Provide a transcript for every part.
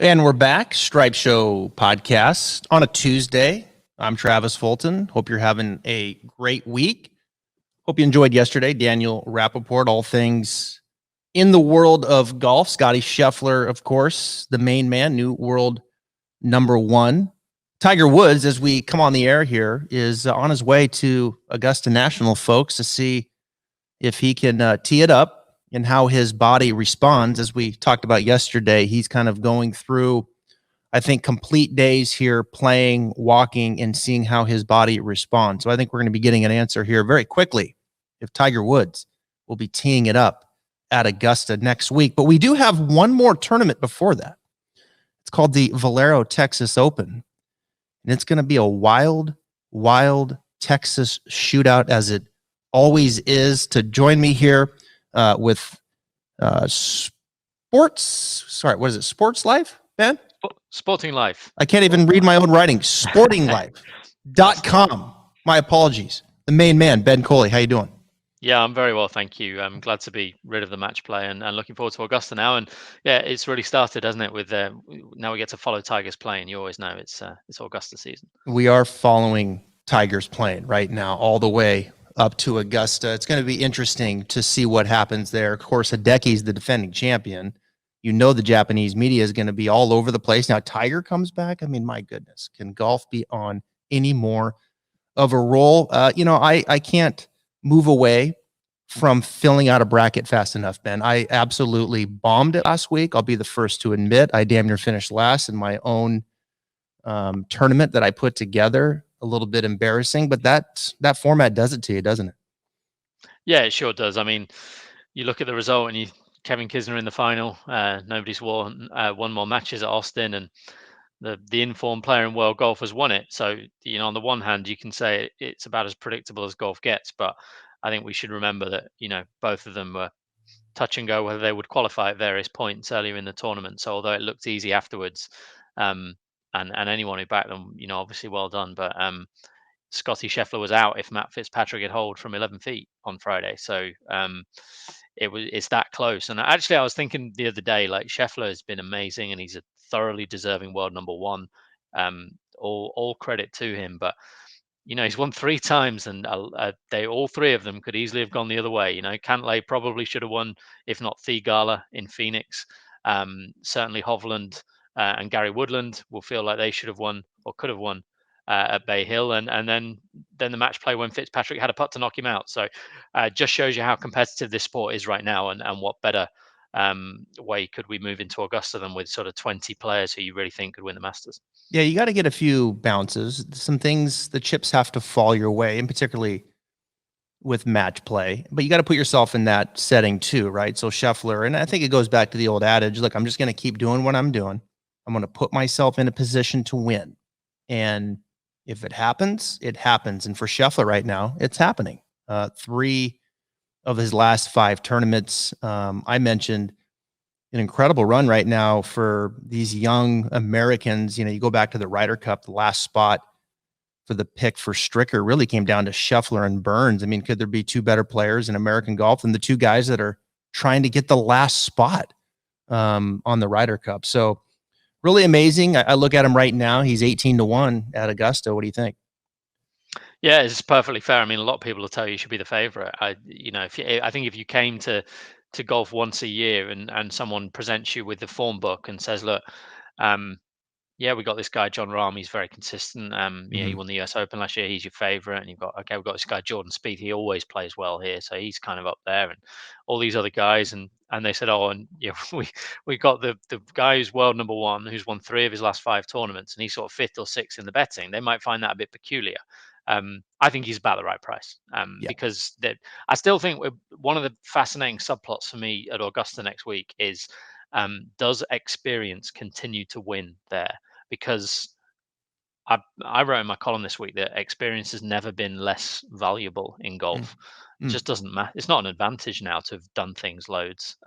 And we're back, Stripe Show podcast on a Tuesday. I'm Travis Fulton. Hope you're having a great week. Hope you enjoyed yesterday. Daniel Rappaport, all things in the world of golf. Scotty Scheffler, of course, the main man, new world number one. Tiger Woods, as we come on the air here, is on his way to Augusta National, folks, to see if he can tee it up and how his body responds. As we talked about yesterday, he's kind of going through, I think, complete days here playing, walking, and seeing how his body responds. So I think we're going to be getting an answer here very quickly if Tiger Woods will be teeing it up at Augusta next week. But we do have one more tournament before that. It's called the Valero Texas Open. And it's going to be a wild, wild Texas shootout, as it always is. To join me here with Sports Life, Ben? Sporting Life. I can't even read my own writing. Sportinglife.com. My apologies. The main man, Ben Coley. How you doing? Yeah, I'm very well, thank you. I'm glad to be rid of the match play and looking forward to Augusta now. And yeah, it's really started, hasn't it? With now we get to follow Tigers playing. You always know it's Augusta season. We are following Tigers playing right now, all the way up to Augusta. It's going to be interesting to see what happens there. Of course, Hideki's the defending champion. You know the Japanese media is going to be all over the place. Now Tiger comes back. I mean, my goodness, can golf be on any more of a roll? I can't move away from filling out a bracket fast enough, Ben. I absolutely bombed it last week. I'll be the first to admit I damn near finished last in my own tournament that I put together. A little bit embarrassing, but that format does it to you, doesn't it? Yeah, it sure does. I mean, you look at the result and Kevin Kisner in the final. Nobody's won more matches at Austin, and the informed player in world golf has won it. So, on the one hand, you can say it's about as predictable as golf gets, but I think we should remember that, both of them were touch and go whether they would qualify at various points earlier in the tournament. So although it looked easy afterwards, and anyone who backed them, obviously well done. But Scotty Scheffler was out if Matt Fitzpatrick had holed from 11 feet on Friday. So it's that close. And actually, I was thinking the other day, like, Scheffler has been amazing and he's a thoroughly deserving world number one. All credit to him, but he's won 3 times, and all 3 of them could easily have gone the other way. Cantlay probably should have won, if not Theegala in Phoenix. Certainly Hovland and Gary Woodland will feel like they should have won or could have won at Bay Hill, and then the match play when Fitzpatrick had a putt to knock him out. So just shows you how competitive this sport is right now, and what better way could we move into Augusta than with sort of 20 players who you really think could win the Masters. Yeah, you got to get a few bounces. Some things, the chips have to fall your way, and particularly with match play. But you got to put yourself in that setting too, right? So Scheffler, and I think it goes back to the old adage, look, I'm just going to keep doing what I'm doing. I'm going to put myself in a position to win. And if it happens, it happens. And for Scheffler right now, it's happening. 3 of his last 5 tournaments. I mentioned an incredible run right now for these young Americans. You go back to the Ryder Cup, the last spot for the pick for Stricker really came down to Scheffler and Burns. I mean, could there be 2 better players in American golf than the 2 guys that are trying to get the last spot on the Ryder Cup? So really amazing. I look at him right now. He's 18-1 at Augusta. What do you think? Yeah, it's perfectly fair. I mean, a lot of people will tell you should be the favorite. I think if you came to golf once a year and someone presents you with the form book and says, look, yeah, we got this guy, John Rahm. He's very consistent. He won the US Open last year. He's your favorite. And we've got this guy, Jordan Spieth. He always plays well here. So he's kind of up there, and all these other guys. And they said, oh, and we got the guy who's world number one, who's won 3 of his last 5 tournaments, and he's sort of 5th or 6th in the betting. They might find that a bit peculiar. I think he's about the right price, because I still think one of the fascinating subplots for me at Augusta next week is, does experience continue to win there? Because I wrote in my column this week that experience has never been less valuable in golf. It just doesn't matter. It's not an advantage now to have done things loads.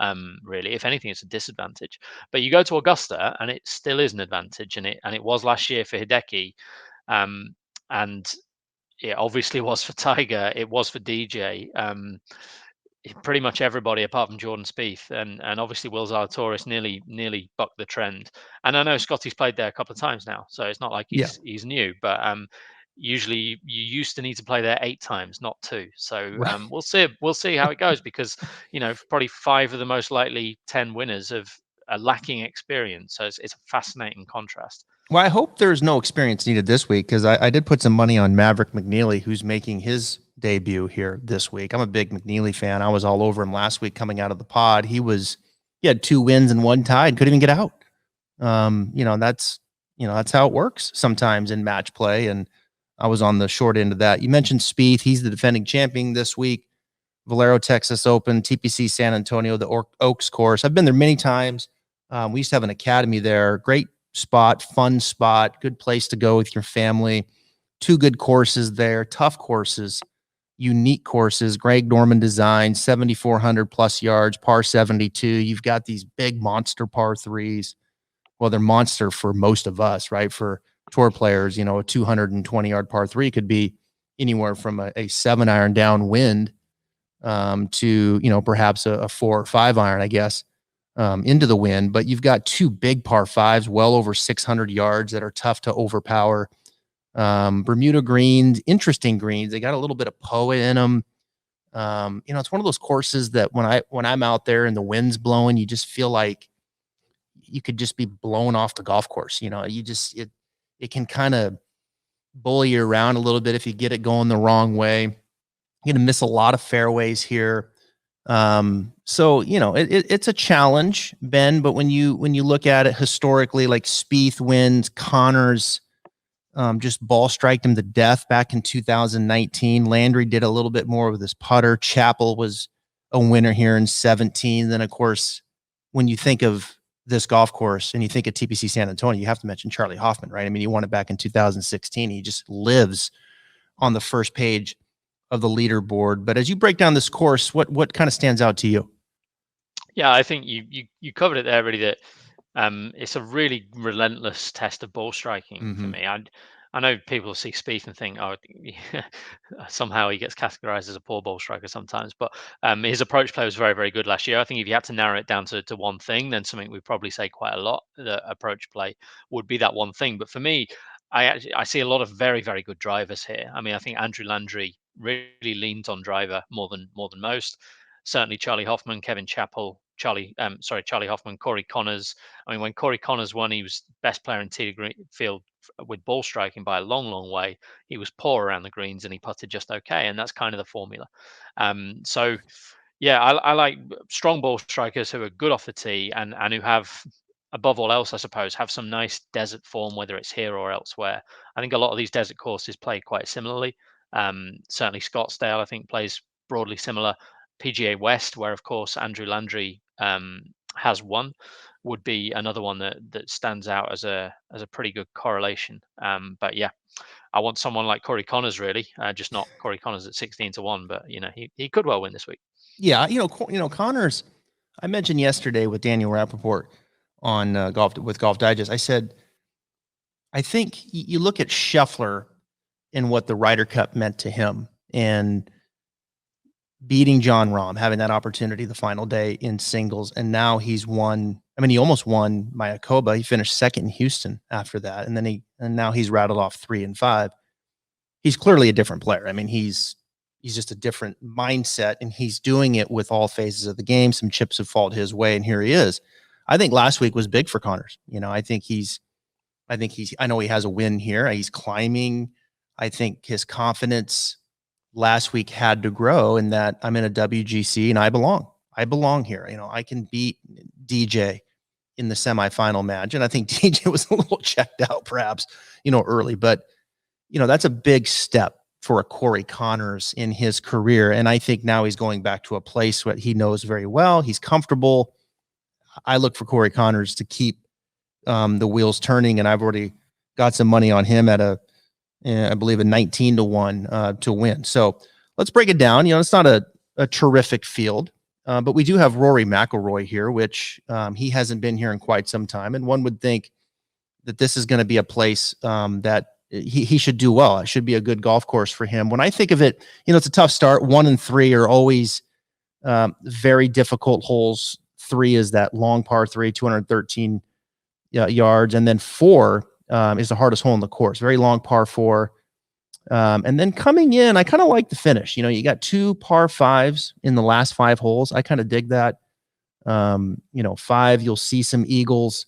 Really, if anything, it's a disadvantage. But you go to Augusta, and it still is an advantage, and it was last year for Hideki, and it obviously was for Tiger. It was for DJ. pretty much everybody apart from Jordan Spieth and obviously Will Zalatoris nearly bucked the trend. And I know Scotty's played there a couple of times now, so it's not like Yeah. he's new. But usually you used to need to play there 8 times, not 2. So Right. we'll see how it goes because probably 5 of the most likely 10 winners of a lacking experience. So it's a fascinating contrast. Well, I hope there's no experience needed this week because I did put some money on Maverick Mcnealy, who's making his debut here this week. I'm a big McNealy fan. I was all over him last week coming out of the pod. He had 2 wins and 1 tie and couldn't even get out. That's how it works sometimes in match play. And I was on the short end of that. You mentioned Spieth. He's the defending champion this week. Valero Texas Open, TPC San Antonio, the Oaks course. I've been there many times. We used to have an academy there. Great spot, fun spot, good place to go with your family. 2 good courses there, tough courses, unique courses. Greg Norman design, 7,400 plus yards, par 72. You've got these big monster par 3s. Well, they're monster for most of us, right? For tour players, a 220-yard par 3 could be anywhere from a 7-iron downwind to, perhaps a 4 or 5 iron, I guess, into the wind. But you've got 2 big par 5s, well over 600 yards that are tough to overpower. Bermuda greens, interesting greens. They got a little bit of poa in them. It's one of those courses that when I'm out there and the wind's blowing, you just feel like you could just be blown off the golf course. It can kind of bully you around a little bit if you get it going the wrong way. You're going to miss a lot of fairways here. It's a challenge, Ben, but when you look at it historically, like Spieth wins, Connors just ball striked him to death back in 2019. Landry did a little bit more with his putter. Chappell was a winner here in 17. Then, of course, when you think of this golf course and you think of TPC San Antonio, you have to mention Charlie Hoffman, right? I mean, he won it back in 2016. He just lives on the first page of the leaderboard. But as you break down this course, what kind of stands out to you? Yeah, I think you covered it there, really. That it's a really relentless test of ball striking for me. I know people see Spieth and think, oh, somehow he gets categorized as a poor ball striker sometimes. But his approach play was very, very good last year. I think if you had to narrow it down to one thing, then something we probably say quite a lot, the approach play would be that one thing. But for me, I see a lot of very, very good drivers here. I mean, I think Andrew Landry really leans on driver more than most. Certainly Charlie Hoffman, Kevin Chappell, Charlie Hoffman, Corey Connors. I mean, when Corey Connors won, he was best player in tee field with ball striking by a long, long way. He was poor around the greens and he putted just okay, and that's kind of the formula. So, yeah, I like strong ball strikers who are good off the tee and who have, above all else, I suppose, have some nice desert form, whether it's here or elsewhere. I think a lot of these desert courses play quite similarly. Certainly Scottsdale, I think, plays broadly similar. PGA West, where of course Andrew Landry has won, would be another one that stands out as a pretty good correlation. But yeah, I want someone like Corey Connors, really, just not Corey Connors at 16-1, but he could well win this week. Yeah, Connors. I mentioned yesterday with Daniel Rappaport on Golf Digest. I said, I think you look at Scheffler and what the Ryder Cup meant to him, and beating Jon Rahm, having that opportunity the final day in singles, and now he's won. I mean, he almost won Mayakoba. He finished second in Houston after that, and now he's rattled off 3 and 5. He's clearly a different player. I mean, he's just a different mindset, and he's doing it with all phases of the game. Some chips have fallen his way, and here he is. I think last week was big for Connors. I know he has a win here. He's climbing. I think his confidence last week had to grow in that I'm in a WGC and I belong here. I can beat DJ in the semifinal match. And I think DJ was a little checked out perhaps, early, but that's a big step for a Corey Connors in his career. And I think now he's going back to a place where he knows very well. He's comfortable. I look for Corey Connors to keep the wheels turning. And I've already got some money on him at I believe a 19-1 to win. So let's break it down. It's not a terrific field, but we do have Rory McIlroy here, which he hasn't been here in quite some time. And one would think that this is going to be a place that he should do well. It should be a good golf course for him. When I think of it, it's a tough start. 1 and 3 are always Very difficult holes. 3 is that long par 3, 213 yards. And then 4 is the hardest hole in the course. Very long par 4. And then coming in, I kind of like the finish. You got 2 par 5s in the last 5 holes. I kind of dig that. 5, you'll see some eagles.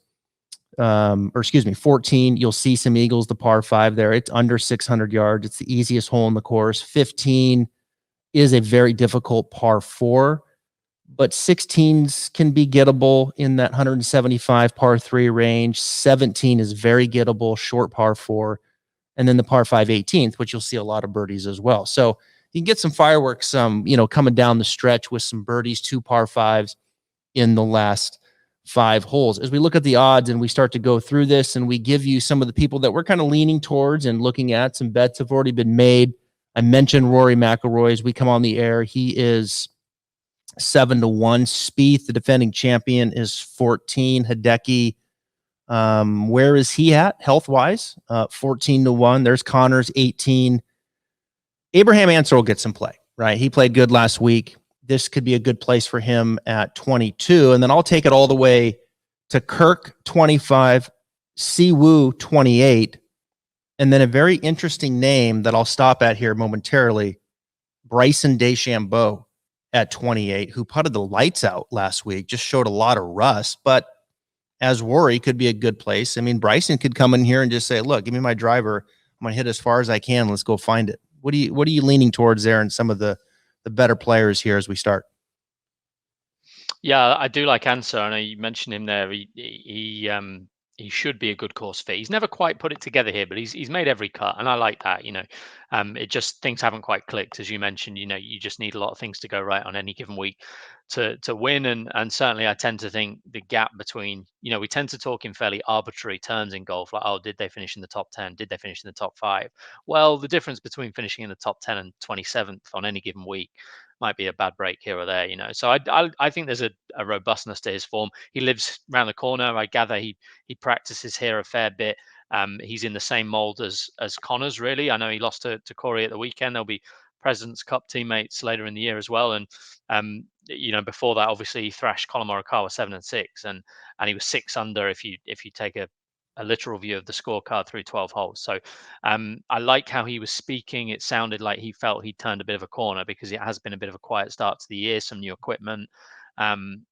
14, you'll see some eagles, the par 5 there. It's under 600 yards. It's the easiest hole in the course. 15 is a very difficult par 4, but 16s can be gettable in that 175 par 3 range. 17 is very gettable, short par 4. And then the par 5 18th, which you'll see a lot of birdies as well. So you can get some fireworks, coming down the stretch with some birdies, 2 par 5s in the last 5 holes. As we look at the odds and we start to go through this and we give you some of the people that we're kind of leaning towards and looking at, some bets have already been made. I mentioned Rory Mcilroy as we come on the air. He is 7-1. Spieth, the defending champion, is 14. Hideki, where is he at health-wise? 14-1. There's Connors, 18. Abraham Ansel will get some play, right? He played good last week. This could be a good place for him at 22. And then I'll take it all the way to Kirk, 25, Siwoo, 28. And then a very interesting name that I'll stop at here momentarily, Bryson DeChambeau at 28, who putted the lights out last week, just showed a lot of rust, but as Rory could be a good place. I mean, Bryson could come in here and just say, look, give me my driver. I'm going to hit as far as I can. Let's go find it. What are you leaning towards there and some of the better players here as we start? Yeah, I do like Answer. I know you mentioned him there. He should be a good course fit. He's never quite put it together here, but he's made every cut, and I like that. It just things haven't quite clicked, as you mentioned. You just need a lot of things to go right on any given week to win, and certainly I tend to think the gap between we tend to talk in fairly arbitrary terms in golf, like, oh, did they finish in the top 10? Did they finish in the top 5? Well, the difference between finishing in the top 10 and 27th on any given week might be a bad break here or there. So I think there's a robustness to his form. He lives around the corner. I gather he practices here a fair bit. He's in the same mold as Connors, really. I know he lost to Corey at the weekend. There'll be President's Cup teammates later in the year as well. And before that, obviously he thrashed Colin Morikawa 7-6, and he was 6 under if you take a literal view of the scorecard through 12 holes. So I like how he was speaking. It sounded like he felt he turned a bit of a corner because it has been a bit of a quiet start to the year, some new equipment and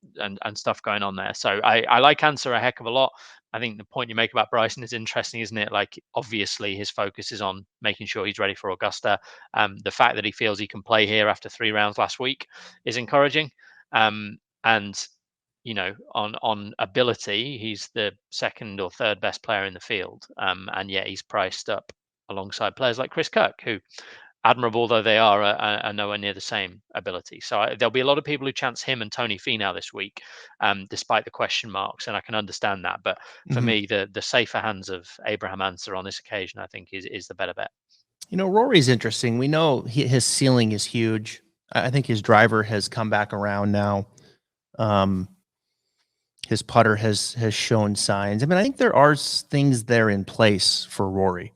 stuff going on there. So I like Answer a heck of a lot. I think the point you make about Bryson is interesting, isn't it? Like, obviously his focus is on making sure he's ready for Augusta. The fact that he feels he can play here after 3 rounds last week is encouraging. And on ability, he's the 2nd or 3rd best player in the field, and yet he's priced up alongside players like Chris Kirk, who, admirable though they are nowhere near the same ability. So there'll be a lot of people who chance him and Tony Finau this week, despite the question marks, and I can understand that. But for me, the safer hands of Abraham Answer on this occasion, I think, is the better bet. Rory's interesting. We know his ceiling is huge. I think his driver has come back around now. His putter has shown signs. I mean, I think there are things there in place for Rory.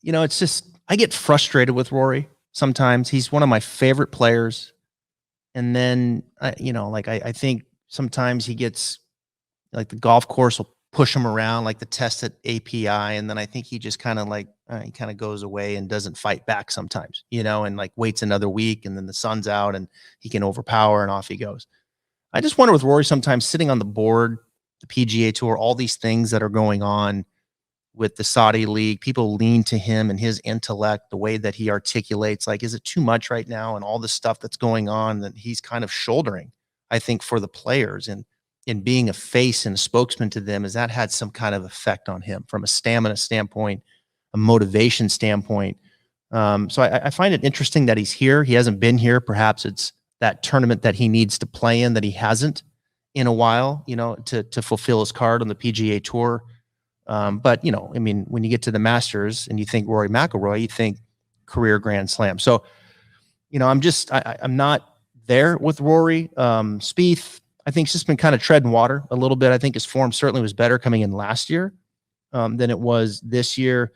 It's just, I get frustrated with Rory sometimes. He's one of my favorite players. And then, I think sometimes he gets, like, the golf course will push him around, like the test at API. And then I think he just kind of he kind of goes away and doesn't fight back sometimes, and like waits another week, and then the sun's out and he can overpower and off he goes. I just wonder with Rory sometimes sitting on the board, the PGA Tour, all these things that are going on with the Saudi League, people lean to him and his intellect, the way that he articulates, like, is it too much right now? And all the stuff that's going on that he's kind of shouldering, I think, for the players, and in being a face and a spokesman to them, has that had some kind of effect on him from a stamina standpoint, a motivation standpoint? So I find it interesting that he's here. He hasn't been here. Perhaps it's that tournament that he needs to play in that he hasn't in a while, to fulfill his card on the PGA Tour. But, I mean, when you get to the Masters and you think Rory Mcilroy, you think career Grand Slam. So, I'm not there with Rory. Spieth, I think, has just been kind of treading water a little bit. I think his form certainly was better coming in last year than it was this year.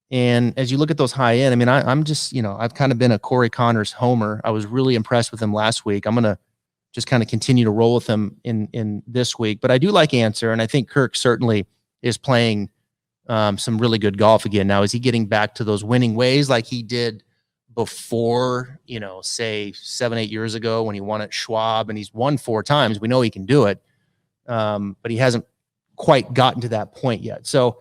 And as you look at those high end, I mean, I'm just, I've kind of been a Corey Connors homer. I was really impressed with him last week. I'm going to just kind of continue to roll with him in this week. But I do like Answer, and I think Kirk certainly is playing some really good golf again. Now, is he getting back to those winning ways like he did before, say 7-8 years ago when he won at Schwab, and he's won 4 times? We know he can do it, but he hasn't quite gotten to that point yet. So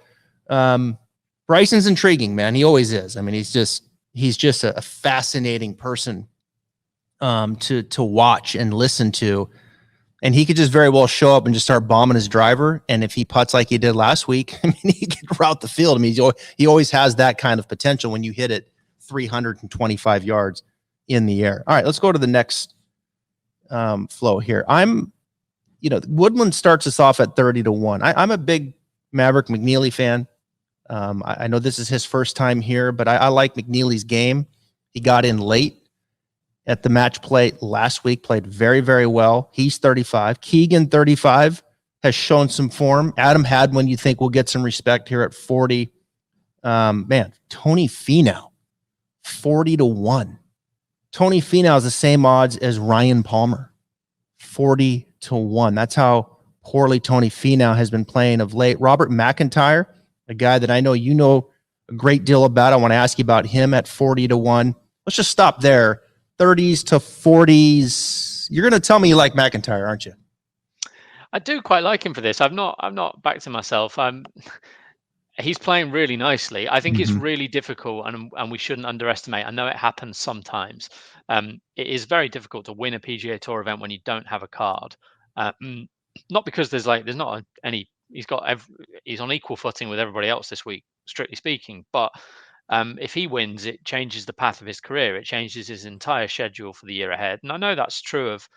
Bryson's intriguing, man. He always is. I mean, he's just a fascinating person to watch and listen to. And he could just very well show up and just start bombing his driver. And if he putts like he did last week, I mean, he could route the field. I mean, he always has that kind of potential when you hit it 325 yards in the air. All right, let's go to the next flow here. Woodland starts us off at 30-1. I'm a big Maverick Mcnealy fan. I know this is his first time here, but I like McNeely's game. He got in late at the match play last week, played very, very well. He's 35. Keegan, 35, has shown some form. Adam Hadwin, you think will get some respect here at 40. Tony Finau, 40-1. Tony Finau is the same odds as Ryan Palmer, 40-1. That's how poorly Tony Finau has been playing of late. Robert McIntyre, a guy that I know you know a great deal about. I want to ask you about him at 40-1. Let's just stop there. 30s to 40s. You're going to tell me you like McIntyre, aren't you? I do quite like him for this. I've not backed to myself. He's playing really nicely. I think it's really difficult, and we shouldn't underestimate. I know it happens sometimes. It is very difficult to win a PGA Tour event when you don't have a card. Not because there's not any. He's on equal footing with everybody else this week, strictly speaking. But if he wins, it changes the path of his career. It changes his entire schedule for the year ahead. And I know that's true of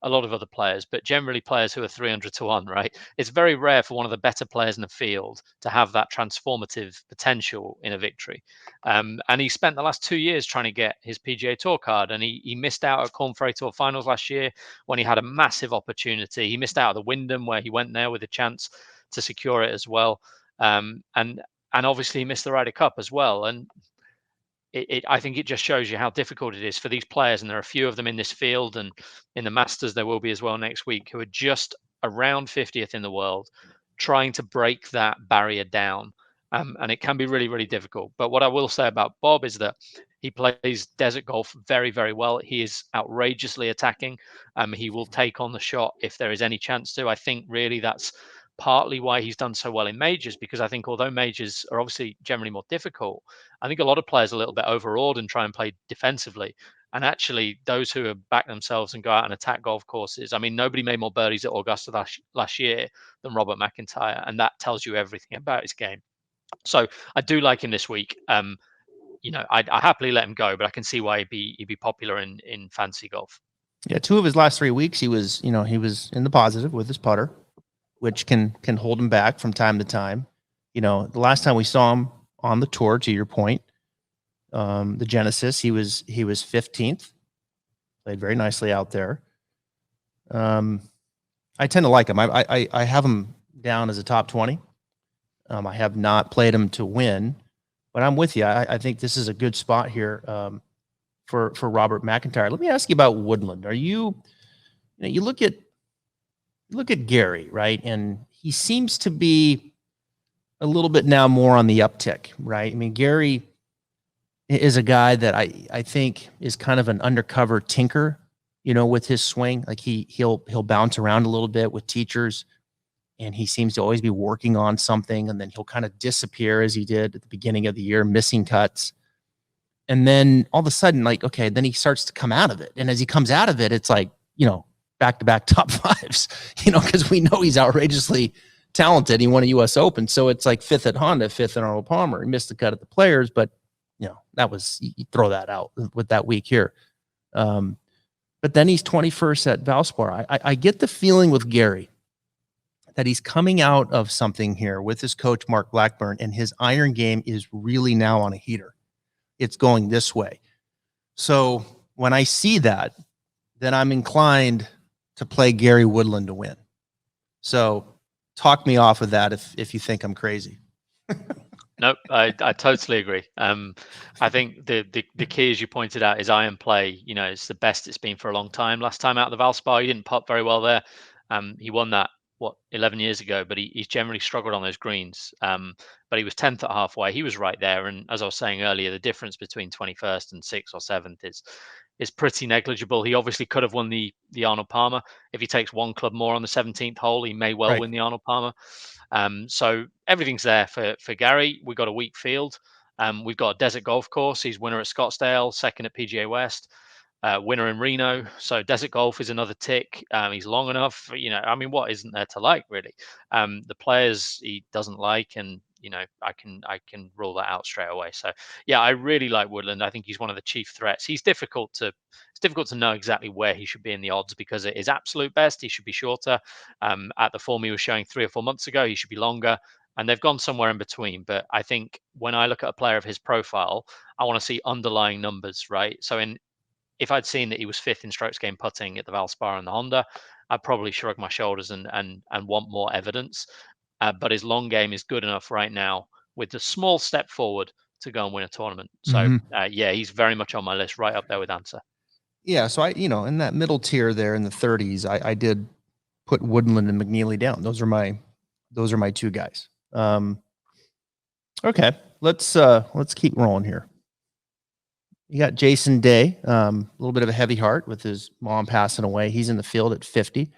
a lot of other players, but generally players who are 300-1, right? It's very rare for one of the better players in the field to have that transformative potential in a victory. And he spent the last 2 years trying to get his PGA Tour card, and he missed out at Corn Ferry Tour finals last year when he had a massive opportunity. He missed out at the Wyndham where he went there with a chance to secure it as well. And obviously he missed the Ryder Cup as well. And I think it just shows you how difficult it is for these players. And there are a few of them in this field, and in the Masters there will be as well next week, who are just around 50th in the world, trying to break that barrier down. And it can be really, really difficult. But what I will say about Bob is that he plays desert golf very, very well. He is outrageously attacking. He will take on the shot if there is any chance to. I think really that's partly why he's done so well in majors, because I think although majors are obviously generally more difficult, I think a lot of players are a little bit overawed and try and play defensively. And actually, those who have backed themselves and go out and attack golf courses, I mean, nobody made more birdies at Augusta last year than Robert McIntyre, and that tells you everything about his game. So I do like him this week. I happily let him go, but I can see why he'd be popular in fantasy golf. Yeah, 2 of his last 3 weeks, he was in the positive with his putter, which can hold him back from time to time. The last time we saw him on the tour, to your point, the Genesis, he was 15th, played very nicely out there. I tend to like him. I have him down as a top 20. I have not played him to win, but I'm with you. I think this is a good spot here for Robert McIntyre. Let me ask you about Woodland. Are you look at Gary, right? And he seems to be a little bit now more on the uptick, right? I mean, Gary is a guy that I think is kind of an undercover tinker, with his swing. Like he'll bounce around a little bit with teachers, and he seems to always be working on something, and then he'll kind of disappear as he did at the beginning of the year, missing cuts. And then all of a sudden, then he starts to come out of it. And as he comes out of it, it's like, back-to-back top 5s, because we know he's outrageously talented. He won a U.S. Open. So it's like 5th at Honda, 5th at Arnold Palmer. He missed the cut at the Players, but, that was, you throw that out with that week here. But then he's 21st at Valspar. I get the feeling with Gary that he's coming out of something here with his coach, Mark Blackburn, and his iron game is really now on a heater. It's going this way. So when I see that, then I'm inclined to play Gary Woodland to win. So talk me off of that if you think I'm crazy. Nope, I totally agree. I think the key, as you pointed out, is iron play. You know, it's the best it's been for a long time. Last time out of the Valspar, he didn't pop very well there. He won that 11 years ago, but he's generally struggled on those greens. But he was 10th at halfway. He was right there, and as I was saying earlier, the difference between 21st and 6th or 7th is pretty negligible. He obviously could have won the Arnold Palmer. If he takes one club more on the 17th hole, he may well Right. win the Arnold Palmer. So everything's there for Gary. We've got a weak field. We've got a desert golf course. He's winner at Scottsdale, second at PGA West, winner in Reno. So desert golf is another tick. He's long enough. You know, I mean, what isn't there to like really? The players he doesn't like, and you know, I can rule that out straight away. So yeah, I really like Woodland. I think he's one of the chief threats. It's difficult to know exactly where he should be in the odds because at his absolute best, he should be shorter. At the form he was showing 3 or 4 months ago, he should be longer. And they've gone somewhere in between. But I think when I look at a player of his profile, I want to see underlying numbers, right? So if I'd seen that he was 5th in strokes gained putting at the Valspar and the Honda, I'd probably shrug my shoulders and want more evidence. But his long game is good enough right now with the small step forward to go and win a tournament. So yeah, he's very much on my list, right up there with Answer. Yeah, so in that middle tier there in the 30s, I did put Woodland and McNealy down. Those are my two guys. Okay, let's keep rolling here. You got Jason Day, a little bit of a heavy heart with his mom passing away. He's in the field at 50.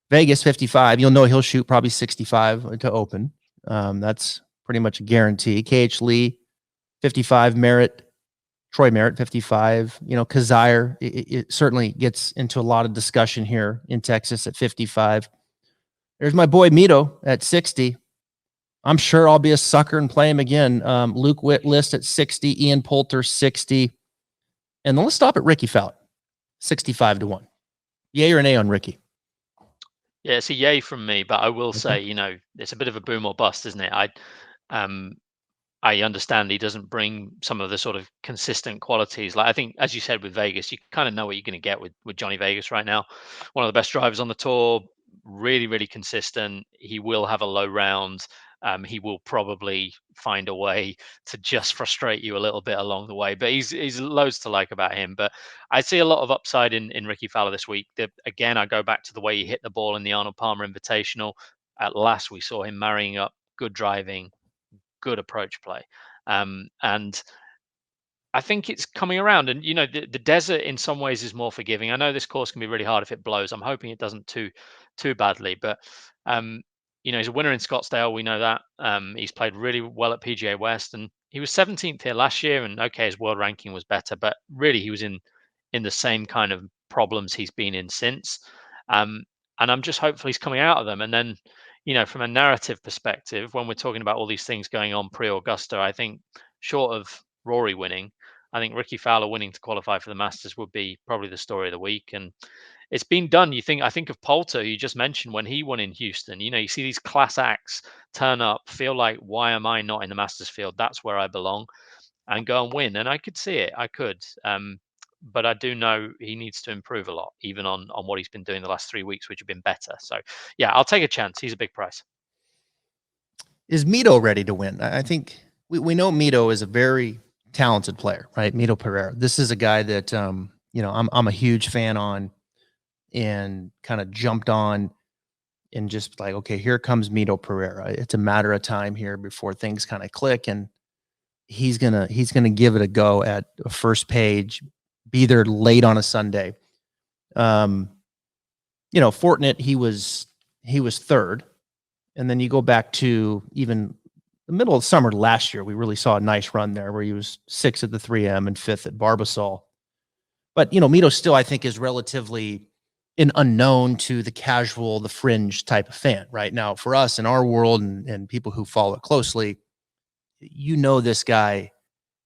Vegas 55. You'll know he'll shoot probably 65 to open. That's pretty much a guarantee. KH Lee 55, Troy Merritt 55. Kazire, it certainly gets into a lot of discussion here in Texas at 55. There's my boy Mito at 60. I'm sure I'll be a sucker and play him again. Luke Whitlist at 60, Ian Poulter 60. And then let's stop at Ricky Fowler, 65 to 1. Yay or nay on Ricky? Yeah, it's a yay from me, but I will say, it's a bit of a boom or bust, isn't it? I understand he doesn't bring some of the sort of consistent qualities. Like I think, as you said with Vegas, you kind of know what you're going to get with Johnny Vegas right now. One of the best drivers on the tour, really, really consistent. He will have a low round. He will probably find a way to just frustrate you a little bit along the way, but he's loads to like about him. But I see a lot of upside in Ricky Fowler this week. Again, I go back to the way he hit the ball in the Arnold Palmer Invitational. At last, we saw him marrying up good driving, good approach play. And I think it's coming around. And, the desert in some ways is more forgiving. I know this course can be really hard if it blows. I'm hoping it doesn't too badly. But, he's a winner in Scottsdale. We know that. He's played really well at PGA West. And he was 17th here last year. And, okay, his world ranking was better. But really, he was in the same kind of problems he's been in since. And I'm just hopeful he's coming out of them. And then, from a narrative perspective, when we're talking about all these things going on pre-Augusta, I think short of Rory winning, I think Ricky Fowler winning to qualify for the Masters would be probably the story of the week. And it's been done. I think of Poulter, you just mentioned when he won in Houston. You see these class acts turn up, feel like, why am I not in the Masters field? That's where I belong, and go and win. And I could see it. I could. But I do know he needs to improve a lot, even on what he's been doing the last 3 weeks, which have been better. So, yeah, I'll take a chance. He's a big price. Is Mito ready to win? I think we know Mito is a very talented player, right? Mito Pereira. This is a guy that, I'm a huge fan on and kind of jumped on and just like, okay, here comes Mito Pereira. It's a matter of time here before things kind of click. And he's going to give it a go at a first page, be there late on a Sunday. Fortinet, he was third. And then you go back to even the middle of summer last year, we really saw a nice run there where he was 6th at the 3M and 5th at Barbasol. But, Mito still, I think, is relatively an unknown to the casual, the fringe type of fan right now. For us in our world and people who follow it closely, this guy,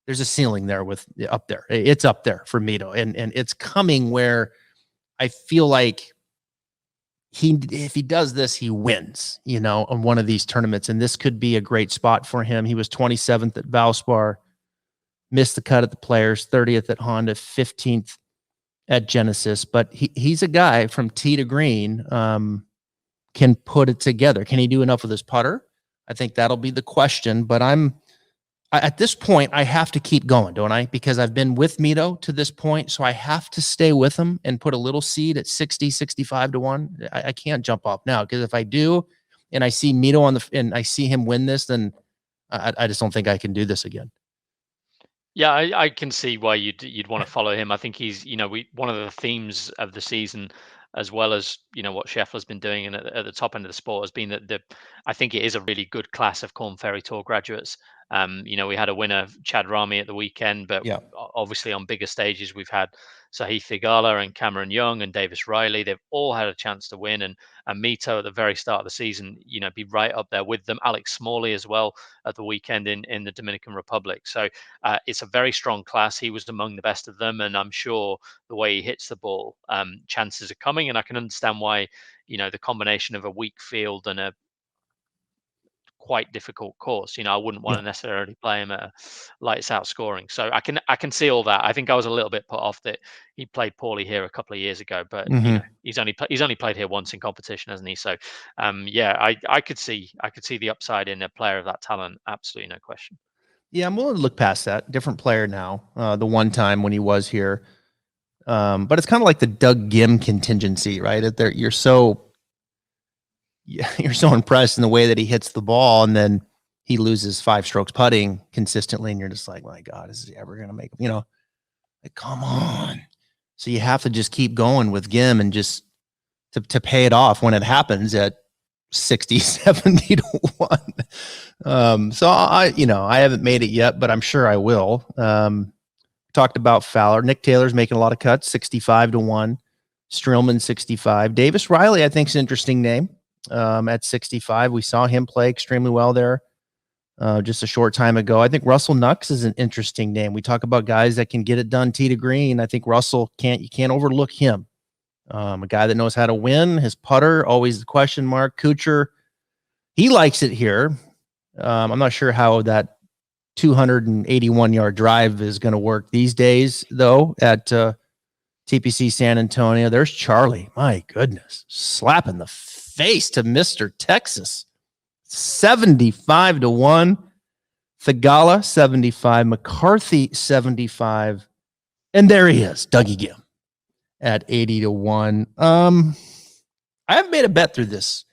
there's a ceiling there up there. It's up there for Mito. And it's coming where I feel like if he does this, he wins, on one of these tournaments. And this could be a great spot for him. He was 27th at Valspar, missed the cut at the Players, 30th at Honda, 15th at Genesis. But he's a guy from tee to green, can put it together. Can he do enough with his putter? I think that'll be the question. But I'm at this point, I have to keep going, don't I? Because I've been with Mito to this point, so I have to stay with him and put a little seed at 60, 65 to 1. I can't jump off now, because if I do and I see Mito and I see him win this, then I just don't think I can do this again. Yeah, I can see why you'd want to follow him. I think he's, one of the themes of the season, as well as what Scheffler's been doing and at the top end of the sport, has been that I think it is a really good class of Corn Ferry Tour graduates. We had a winner, Chad Rami, at the weekend, but Yeah. obviously on bigger stages we've had Sahith Theegala and Cameron Young and Davis Riley. They've all had a chance to win, and Mito at the very start of the season, be right up there with them. Alex Smalley as well at the weekend in the Dominican Republic. So it's a very strong class. He was among the best of them, and I'm sure the way he hits the ball, chances are coming. And I can understand why, the combination of a weak field and a quite difficult course. I wouldn't want Yeah. to necessarily play him at a lights out scoring. So I can see all that. I think I was a little bit put off that he played poorly here a couple of years ago, but Mm-hmm. he's only played here once in competition, hasn't he? So yeah, I could see the upside in a player of that talent. Absolutely no question. Yeah, I'm willing to look past that. Different player now. The one time when he was here, but it's kind of like the Doug Gim contingency, right? You're so impressed in the way that he hits the ball, and then he loses 5 strokes putting consistently, and you're just like, my God, is he ever gonna make? Like, come on. So you have to just keep going with Gim and just to pay it off when it happens at 60, 70 to 1. So I haven't made it yet, but I'm sure I will. Talked about Fowler. Nick Taylor's making a lot of cuts, 65 to 1. Streelman, 65. Davis Riley, I think, is an interesting name at 65. We saw him play extremely well there just a short time ago. I think Russell Nux is an interesting name. We talk about guys that can get it done tee to green. I think Russell you can't overlook him. A guy that knows how to win. His putter, always the question mark. Kuchar, he likes it here. I'm not sure how that 281-yard drive is going to work these days, though, at TPC San Antonio. There's Charlie. My goodness. Slapping the face to Mr. Texas. 75 to 1. Theegala, 75. McCarthy, 75. And there he is, Dougie Gim at 80 to 1. I haven't made a bet through this.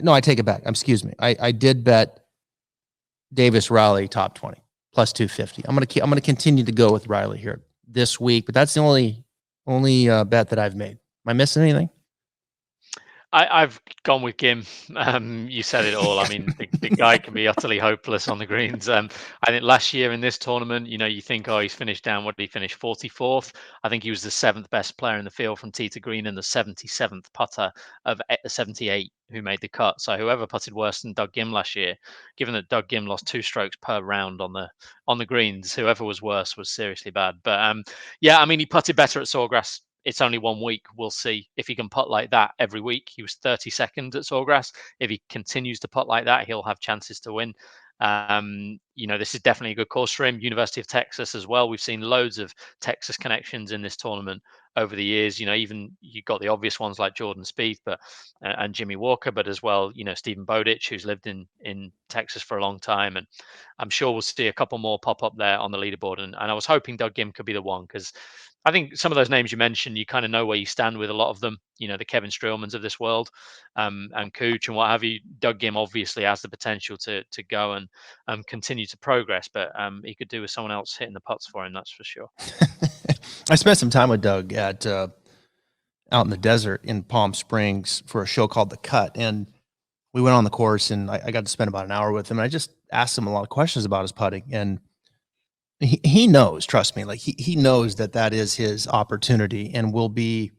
No, I take it back. Excuse me. I did bet Davis Riley top 20 plus 250. I'm gonna continue to go with Riley here this week, but that's the only bet that I've made. Am I missing anything? I've gone with Gim. You said it all. I mean, the guy can be utterly hopeless on the greens. I think last year in this tournament, you think, oh, he's finished down. What did he finish? 44th. I think he was the 7th best player in the field from tee to green and the 77th putter of 78 who made the cut. So whoever putted worse than Doug Gim last year, given that Doug Gim lost 2 strokes per round on the greens, whoever was worse was seriously bad. But yeah, I mean, he putted better at Sawgrass. It's only 1 week. We'll see if he can putt like that every week. He was 32nd at Sawgrass. If he continues to putt like that, he'll have chances to win. This is definitely a good course for him. University of Texas as well. We've seen loads of Texas connections in this tournament over the years. Even you got the obvious ones like Jordan Spieth, but and Jimmy Walker, but as well, Stephen Bowditch, who's lived in Texas for a long time, and I'm sure we'll see a couple more pop up there on the leaderboard. And I was hoping Doug Gim could be the one, because I think some of those names you mentioned, you kind of know where you stand with a lot of them. The Kevin Streelmans of this world, and Cooch and what have you. Doug Gim obviously has the potential to go and continue to progress, but he could do with someone else hitting the putts for him. That's for sure. I spent some time with Doug at out in the desert in Palm Springs for a show called The Cut, and we went on the course, and I got to spend about an hour with him. And I just asked him a lot of questions about his putting, and he knows, trust me, like he knows that is his opportunity and will be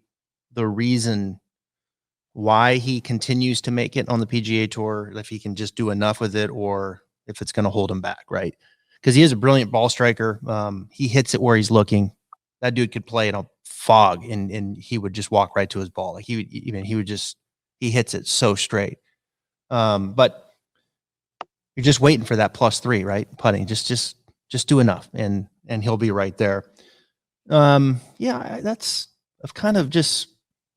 the reason why he continues to make it on the PGA Tour, if he can just do enough with it or if it's going to hold him back, right? Because he is a brilliant ball striker. He hits it where he's looking. That dude could play in a fog and he would just walk right to his ball. Like he hits it so straight. But you're just waiting for that +3, right? Putting, just do enough and he'll be right there. I've kind of just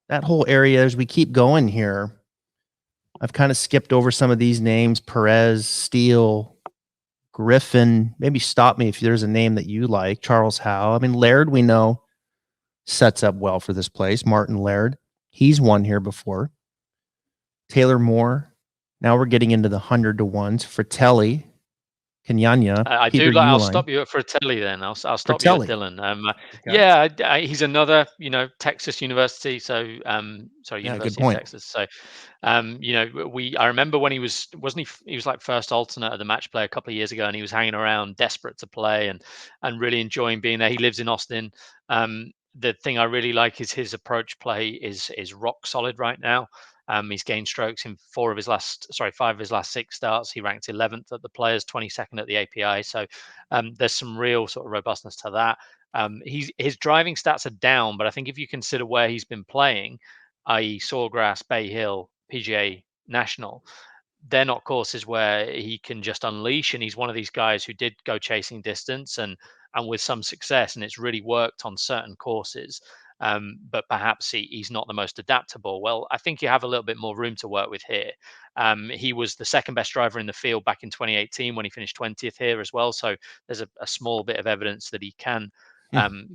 that whole area as we keep going here. I've kind of skipped over some of these names: Perez, Steele, Griffin. Maybe stop me if there's a name that you like. Charles Howe. I mean, Laird, we know, sets up well for this place. Martin Laird. He's won here before. Taylor Moore. Now we're getting into the 100-to-1s. Fratelli. Kenyanya. I Peter do like. I'll Uihlein. stop you at Fratelli then. I'll stop Fratelli. you at Dylan. Okay. Yeah, he's another, Texas University. So, sorry, Yeah, good University of point. Texas. So, I remember when he wasn't he was like first alternate at the match play a couple of years ago, and he was hanging around, desperate to play and really enjoying being there. He lives in Austin. The thing I really like is his approach play is rock solid right now. He's gained strokes in five of his last 6 starts. He ranked 11th at the Players, 22nd at the API. So there's some real sort of robustness to that. His driving stats are down, but I think if you consider where he's been playing, i.e. Sawgrass, Bay Hill, PGA National, they're not courses where he can just unleash. And he's one of these guys who did go chasing distance and with some success, and it's really worked on certain courses. But perhaps he's not the most adaptable. Well, I think you have a little bit more room to work with here. He was the second best driver in the field back in 2018 when he finished 20th here as well. So there's a small bit of evidence that he can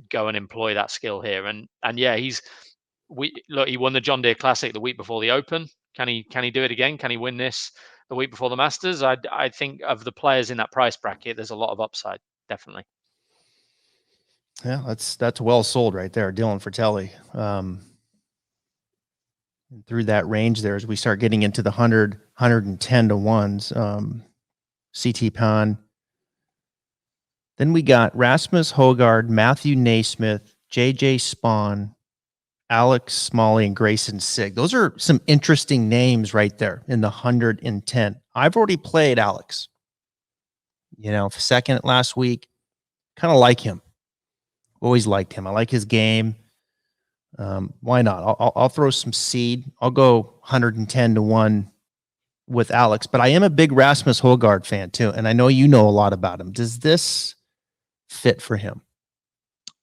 go and employ that skill here. And yeah, he won the John Deere Classic the week before the Open. Can he do it again? Can he win this the week before the Masters? I think of the players in that price bracket, there's a lot of upside, definitely. Yeah, that's well sold right there, Dylan Fratelli. Through that range there, as we start getting into the 110-to-1s, CT Pan. Then we got Rasmus Højgaard, Matthew Naismith, JJ Spawn, Alex Smalley, and Grayson Sigg. Those are some interesting names right there in the 110. I've already played Alex. Second last week. Kind of like him. Always liked him. I like his game. Why not? I'll throw some seed. I'll go 110-to-1 with Alex, but I am a big Rasmus Højgaard fan too, and I know you know a lot about him. Does this fit for him?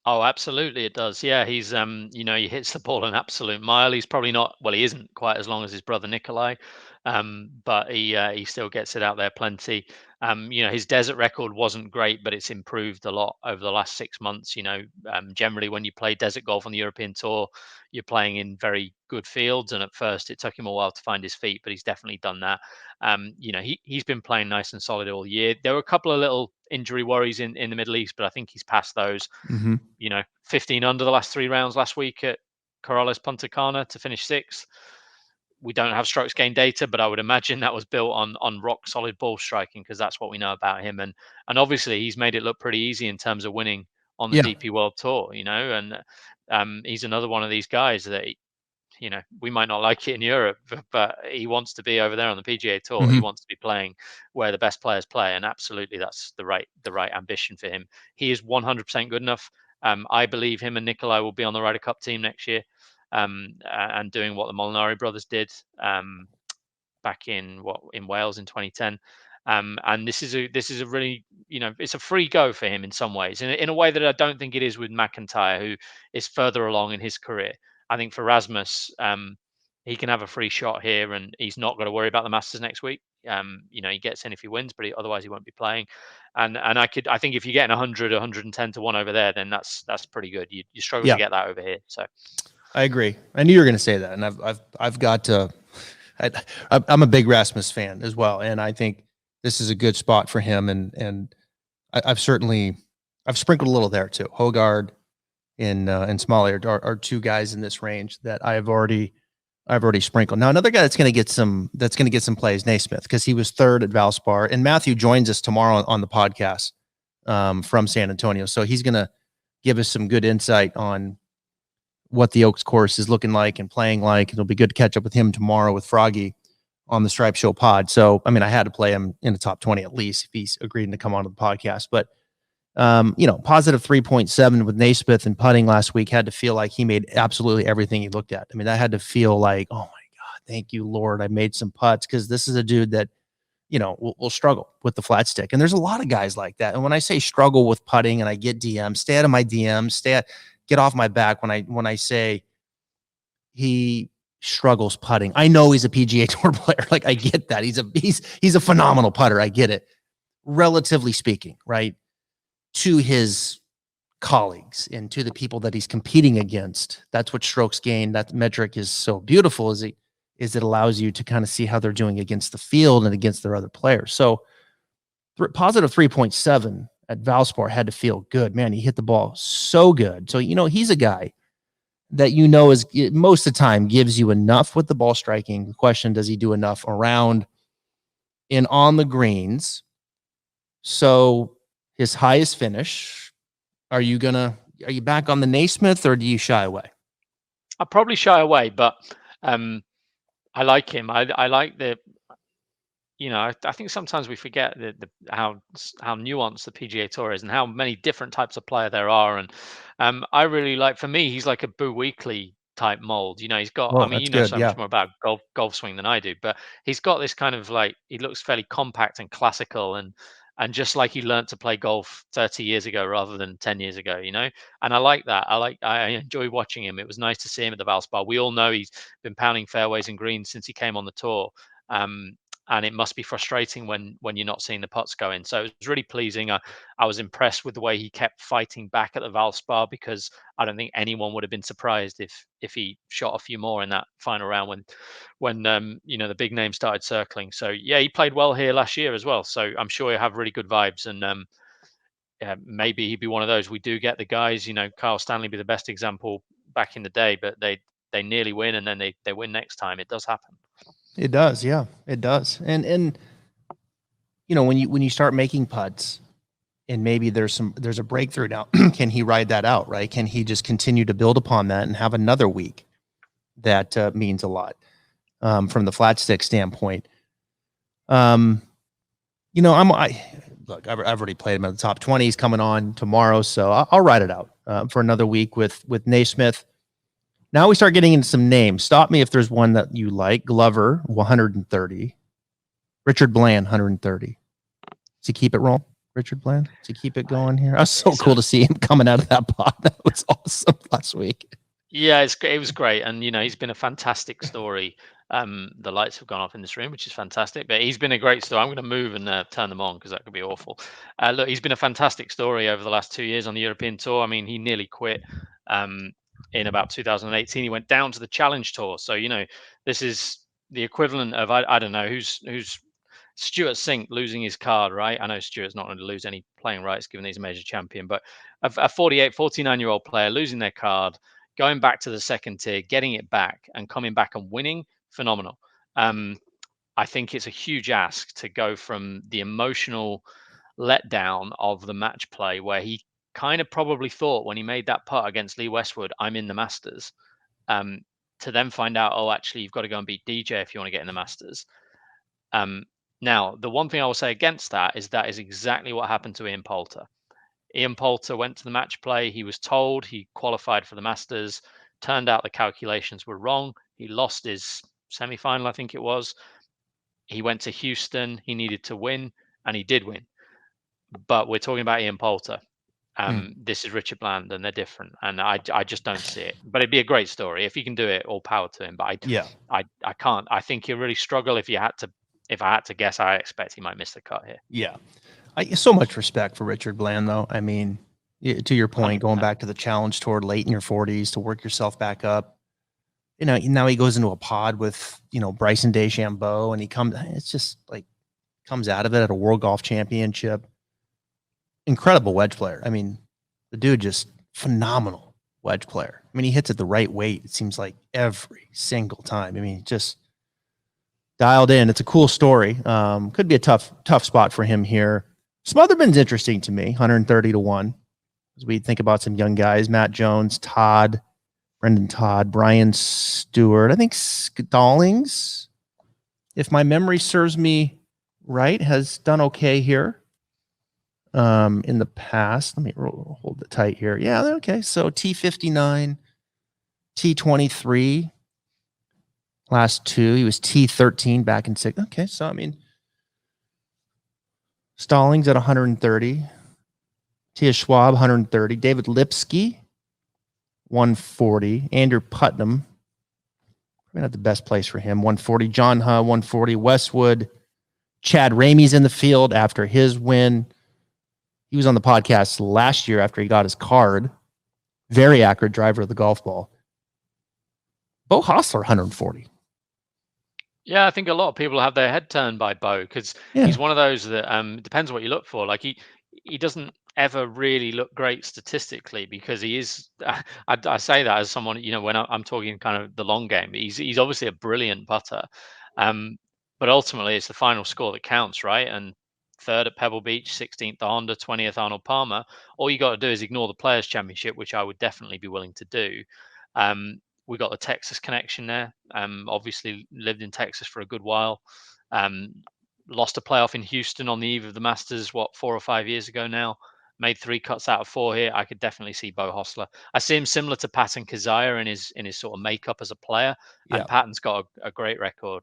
Oh, absolutely, it does. Yeah, he's he hits the ball an absolute mile. He's probably not, well, he isn't quite as long as his brother Nikolai, but he still gets it out there plenty. His desert record wasn't great, but it's improved a lot over the last 6 months. Generally when you play desert golf on the European Tour, you're playing in very good fields, and at first it took him a while to find his feet, but he's definitely done that. He's been playing nice and solid all year. There were a couple of little injury worries in the Middle East, but I think he's past those. 15 under the last 3 rounds last week at Corrales Punta Cana to finish 6th. We don't have strokes gain data, but I would imagine that was built on rock solid ball striking, because that's what we know about him. And obviously he's made it look pretty easy in terms of winning on the DP World Tour, and he's another one of these guys that we might not like it in Europe, but he wants to be over there on the PGA Tour. Mm-hmm. He wants to be playing where the best players play, and absolutely that's the right ambition for him. He is 100% good enough. I believe him and Nikolai will be on the Ryder Cup team next year, and doing what the Molinari brothers did back in Wales in 2010. And this is a really, it's a free go for him in some ways, in a way that I don't think it is with McIntyre, who is further along in his career. I think for Rasmus, he can have a free shot here, and he's not got to worry about the Masters next week. He gets in if he wins, but otherwise he won't be playing. And I think if you're getting 100, 110-to-1 over there, then that's pretty good. You struggle to get that over here. So I agree. I knew you were going to say that, and I've got to. I'm a big Rasmus fan as well, and I think this is a good spot for him. And I've sprinkled a little there too. Højgaard and Smalley are 2 guys in this range that I've already sprinkled. Now another guy that's going to get some play is Naismith, because he was 3rd at Valspar, and Matthew joins us tomorrow on the podcast from San Antonio, so he's going to give us some good insight on what the Oaks course is looking like and playing like. It'll be good to catch up with him tomorrow with Froggy on the Stripe Show pod. So, I mean, I had to play him in the top 20 at least if he's agreed to come onto the podcast. But, positive 3.7 with Naismith and putting last week. Had to feel like he made absolutely everything he looked at. I mean, I had to feel like, oh my God, thank you, Lord, I made some putts, because this is a dude that, will struggle with the flat stick. And there's a lot of guys like that. And when I say struggle with putting and I get DMs, stay out of my DMs, get off my back when I say he struggles putting. I know he's a PGA Tour player. Like, I get that. He's a phenomenal putter. I get it. relatively speaking, right, to his colleagues and to the people that he's competing against. That's what strokes gained. That metric is so beautiful, is it allows you to kind of see how they're doing against the field and against their other players. So positive 3.7 at Valspar had to feel good. Man, he hit the ball so good. So, he's a guy that is most of the time gives you enough with the ball striking. The question, does he do enough around and on the greens? So his highest finish, are you back on the Naismith, or do you shy away? I'll probably shy away, but I like him. I like the, I think sometimes we forget how nuanced the PGA Tour is and how many different types of player there are. And I really like, for me, he's like a Boo Weekley type mold. He's got, Oh, that's good. so Yeah. much more about golf swing than I do, but he's got this kind of like, he looks fairly compact and classical, and just like he learned to play golf 30 years ago rather than 10 years ago, and I like that. I enjoy watching him. It was nice to see him at the Valspar. We all know he's been pounding fairways and greens since he came on the tour. And it must be frustrating when you're not seeing the putts go in. So it was really pleasing. I was impressed with the way he kept fighting back at the Valspar, because I don't think anyone would have been surprised if he shot a few more in that final round when the big names started circling. So yeah, he played well here last year as well. So I'm sure he'll have really good vibes, and maybe he'd be one of those. We do get the guys, Kyle Stanley be the best example back in the day, but they nearly win and then they win next time. It does happen. It does, yeah, it does. And when you start making putts, and maybe there's a breakthrough now, can he ride that out, right? Can he just continue to build upon that and have another week that means a lot from the flat stick standpoint? I've already played him at the top 20. He's coming on tomorrow, so I'll ride it out for another week with Naismith. Now we start getting into some names. Stop me if there's one that you like. Glover, 130. Richard Bland, 130. Does he keep it rolling? Richard Bland? Does he keep it going here? That's so cool to see him coming out of that pot. That was awesome last week. Yeah, it was great. And, he's been a fantastic story. The lights have gone off in this room, which is fantastic. But he's been a great story. I'm going to move and turn them on because that could be awful. Look, he's been a fantastic story over the last 2 years on the European Tour. I mean, he nearly quit in about 2018. He went down to the Challenge Tour. So, this is the equivalent of, I don't know, who's Stuart Sink losing his card, right? I know Stuart's not going to lose any playing rights given he's a major champion, but a 49-year-old player losing their card, going back to the second tier, getting it back and coming back and winning, phenomenal. I think it's a huge ask to go from the emotional letdown of the match play, where he kind of probably thought when he made that putt against Lee Westwood, I'm in the Masters, to then find out, oh, actually, you've got to go and beat DJ if you want to get in the Masters. Now, the one thing I will say against that is exactly what happened to Ian Poulter. Ian Poulter went to the match play. He was told he qualified for the Masters. Turned out the calculations were wrong. He lost his semi-final, I think it was. He went to Houston. He needed to win, and he did win. But we're talking about Ian Poulter. This is Richard Bland, and they're different. And I just don't see it. But it'd be a great story if he can do it. All power to him. But I can't. I think he'll really struggle if I had to guess. I expect he might miss the cut here. Yeah. So much respect for Richard Bland, though. I mean, to your point, 100%. going back to the Challenge Tour late in your 40s to work yourself back up. Now he goes into a pod with, Bryson DeChambeau, and it's just like comes out of it at a World Golf Championship. Incredible wedge player. I mean, the dude just phenomenal wedge player. I mean, he hits it the right weight, it seems like every single time. I mean, just dialed in. It's a cool story. Could be a tough spot for him here. Smotherman's interesting to me, 130-1. As we think about some young guys, Matt Jones, Brendan Todd, Brian Stewart, I think Stallings, if my memory serves me right, has done okay here in the past. Let me hold it tight here. Yeah, okay. So T59, T23, last two. He was T13 back in 6. Okay, so I mean, Stallings at 130. Tia Schwab, 130. David Lipsky, 140. Andrew Putnam, probably not the best place for him, 140. John Huh, 140. Westwood, Chad Ramey's in the field after his win. He was on the podcast last year after he got his card. Very accurate driver of the golf ball. Bo Hostler, 140. Yeah, I think a lot of people have their head turned by Bo because he's one of those that depends what you look for. Like he doesn't ever really look great statistically because he is. I say that as someone, when I'm talking kind of the long game. He's obviously a brilliant putter, um, but ultimately it's the final score that counts, right? And third at Pebble Beach, 16th at Honda, 20th Arnold Palmer. All you got to do is ignore the Players Championship, which I would definitely be willing to do. We got the Texas connection there. Obviously lived in Texas for a good while. Lost a playoff in Houston on the eve of the Masters, 4 or 5 years ago now. Made 3 cuts out of 4 here. I could definitely see Bo Hostler. I see him similar to Patton Kizzire in his sort of makeup as a player. And Patton's got a great record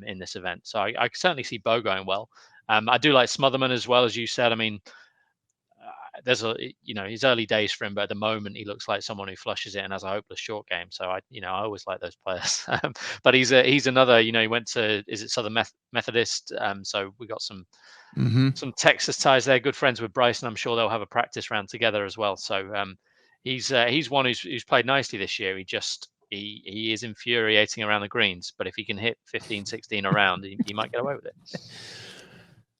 in this event. So I can certainly see Bo going well. I do like Smotherman as well, as you said. I mean, there's his early days for him, but at the moment he looks like someone who flushes it and has a hopeless short game. So I always like those players. But he's another, he went to, is it Southern Methodist? So we got some Texas ties there. Good friends with Bryson. I'm sure they'll have a practice round together as well. So he's one who's played nicely this year. He is infuriating around the greens, but if he can hit 15, 16 around, he might get away with it.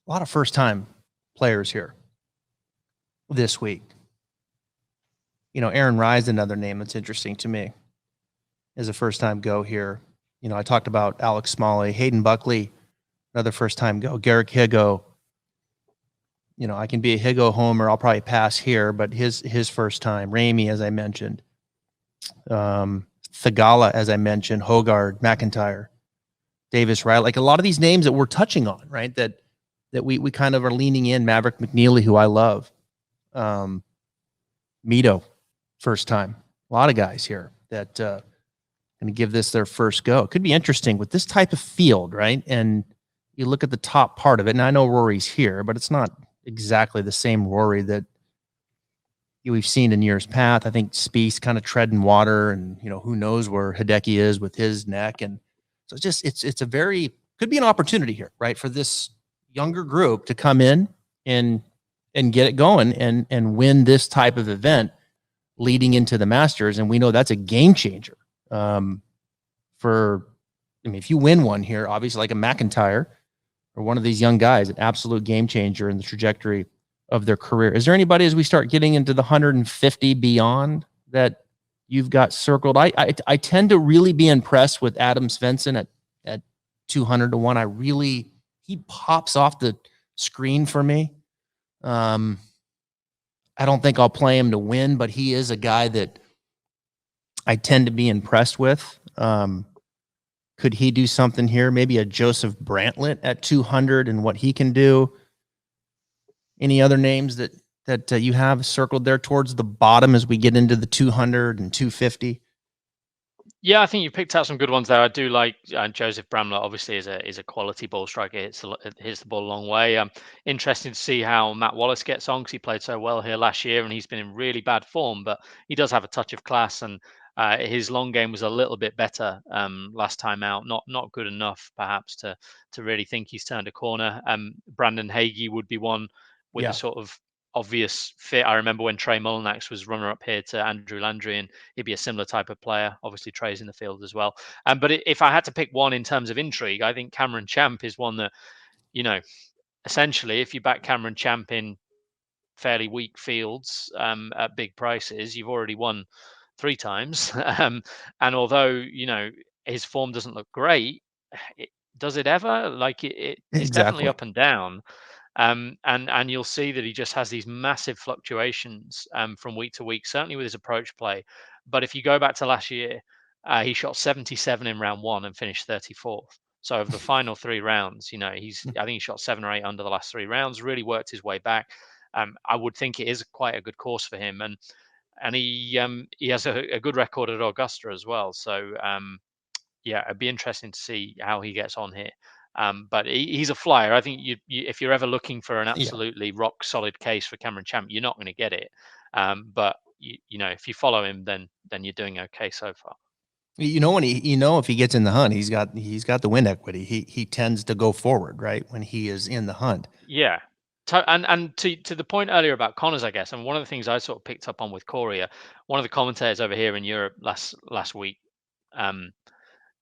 A lot of first-time players here this week. Aaron Rye's another name that's interesting to me as a first-time go here. I talked about Alex Smalley, Hayden Buckley, another first-time go. Garrick Higgo. I can be a Higgo homer. I'll probably pass here, but his first time. Ramey, as I mentioned. Thagala, as I mentioned. Hogard, McIntyre, Davis, Riley. Like a lot of these names that we're touching on, right? That we kind of are leaning in. Maverick McNealy, who I love. Mito, first time. A lot of guys here that going to give this their first go. It could be interesting with this type of field, right? And you look at the top part of it, and I know Rory's here, but it's not exactly the same Rory that we've seen in years past. I think Spieth kind of treading water, and who knows where Hideki is with his neck, and so it's a very could be an opportunity here, right, for this younger group to come in and get it going and win this type of event leading into the Masters, and we know that's a game changer. If you win one here, obviously like a McIntyre or one of these young guys, an absolute game changer in the trajectory of their career. Is there anybody as we start getting into the 150 beyond that you've got circled? I tend to really be impressed with Adam Svenson at 200 to 1. He pops off the screen for me. I don't think I'll play him to win, but he is a guy that I tend to be impressed with. Could he do something here? Maybe a Joseph Brantlett at 200 and what he can do. Any other names that you have circled there towards the bottom as we get into the 200 and 250? Yeah, I think you picked out some good ones there. I do like Joseph Bramlett. Obviously, is a quality ball striker. Hits the ball a long way. Interesting to see how Matt Wallace gets on because he played so well here last year, and he's been in really bad form. But he does have a touch of class, and his long game was a little bit better last time out. Not good enough, perhaps, to really think he's turned a corner. Brandon Hagee would be one with a sort of obvious fit. I remember when Trey Mullinax was runner up here to Andrew Landry, and he'd be a similar type of player. Obviously, Trey's in the field as well. But if I had to pick one in terms of intrigue, I think Cameron Champ is one that, essentially, if you back Cameron Champ in fairly weak fields at big prices, you've already won 3 times. And although, his form doesn't look great, does it ever? Like it's definitely up and down. And you'll see that he just has these massive fluctuations from week to week, certainly with his approach play. But if you go back to last year, he shot 77 in round 1 and finished 34th. So of the final 3 rounds, I think he shot 7 or 8 under the last 3 rounds. Really worked his way back. I would think it is quite a good course for him, and he has a good record at Augusta as well. So yeah, it'd be interesting to see how he gets on here. But he's a flyer. I think if you're ever looking for an absolutely rock solid case for Cameron Champ, you're not going to get it. But if you follow him, then you're doing okay so far. If he gets in the hunt, he's got the win equity. He tends to go forward, right, when he is in the hunt. Yeah. And to the point earlier about Connors, I guess, and one of the things I sort of picked up on with Corey, one of the commentators over here in Europe last week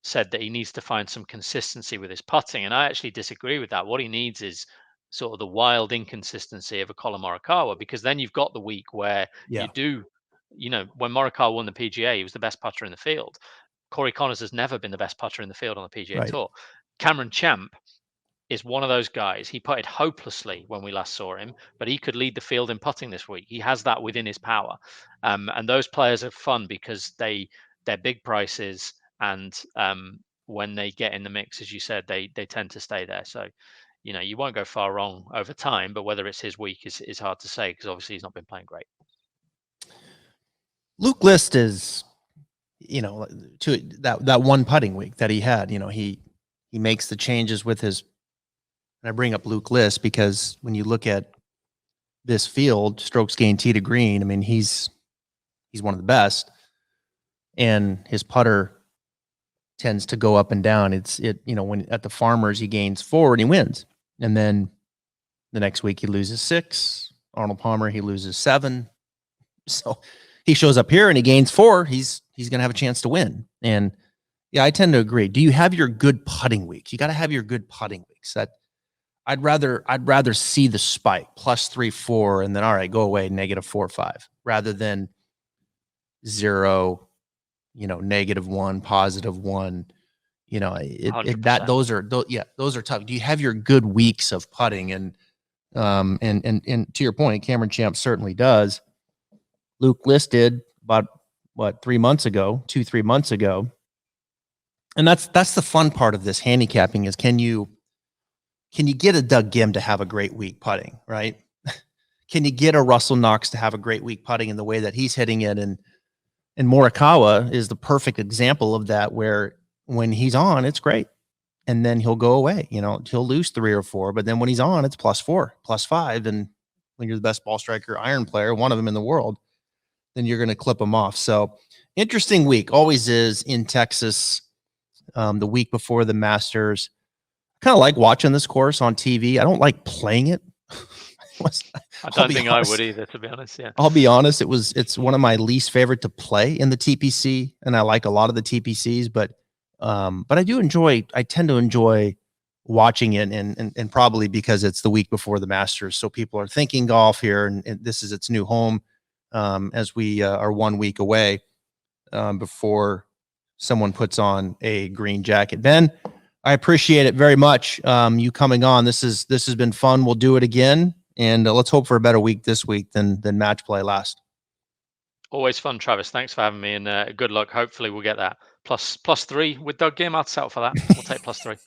said that he needs to find some consistency with his putting, and I actually disagree with that. What he needs is sort of the wild inconsistency of a Colin Morikawa, because then you've got the week where Yeah. when Morikawa won the PGA, he was the best putter in the field. Corey Connors has never been the best putter in the field on the PGA Right. Tour. Cameron Champ is one of those guys. He putted hopelessly when we last saw him, but he could lead the field in putting this week. He has that within his power. And those players are fun because they're big prices, and when they get in the mix, as you said, they tend to stay there. So, you won't go far wrong over time, but whether it's his week is hard to say, because obviously he's not been playing great. Luke List is, to that one putting week that he had, he makes the changes with his. And I bring up Luke List because when you look at this field, strokes gained tee to green, I mean, he's one of the best, and his putter tends to go up and down. When at the Farmers he gains 4 and he wins, and then the next week he loses 6. Arnold Palmer, he loses 7. So he shows up here and he gains 4. He's going to have a chance to win. And yeah, I tend to agree. Do you have your good putting weeks? You got to have your good putting weeks. That I'd rather see the spike +3, 4, and then all right, go away -4, 5, rather than 0, -1, +1. Those are tough. Do you have your good weeks of putting? And to your point, Cameron Champ certainly does. Luke List did about 3 months ago, 2-3 months ago. And that's the fun part of this handicapping is can you get a Doug Gim to have a great week putting, right? Can you get a Russell Knox to have a great week putting in the way that he's hitting it? And Morikawa is the perfect example of that, where when he's on, it's great. And then he'll go away, he'll lose 3 or 4, but then when he's on, it's +4, +5. And when you're the best ball striker, iron player, one of them in the world, then you're going to clip him off. So interesting week, always is in Texas. The week before the Masters, kind of like watching this course on TV. I don't like playing it. I don't think I would either, to be honest. Yeah, I'll be honest. It's one of my least favorite to play in the TPC, and I like a lot of the TPCs, but I tend to enjoy watching it, and probably because it's the week before the Masters, so people are thinking golf here, and this is its new home, as we are 1 week away before someone puts on a green jacket. Ben, I appreciate it very much. You coming on. This has been fun. We'll do it again, and let's hope for a better week this week than match play last. Always fun, Travis. Thanks for having me, and good luck. Hopefully we'll get that plus 3 with Doug Gim. I'll settle for that. We'll take +3.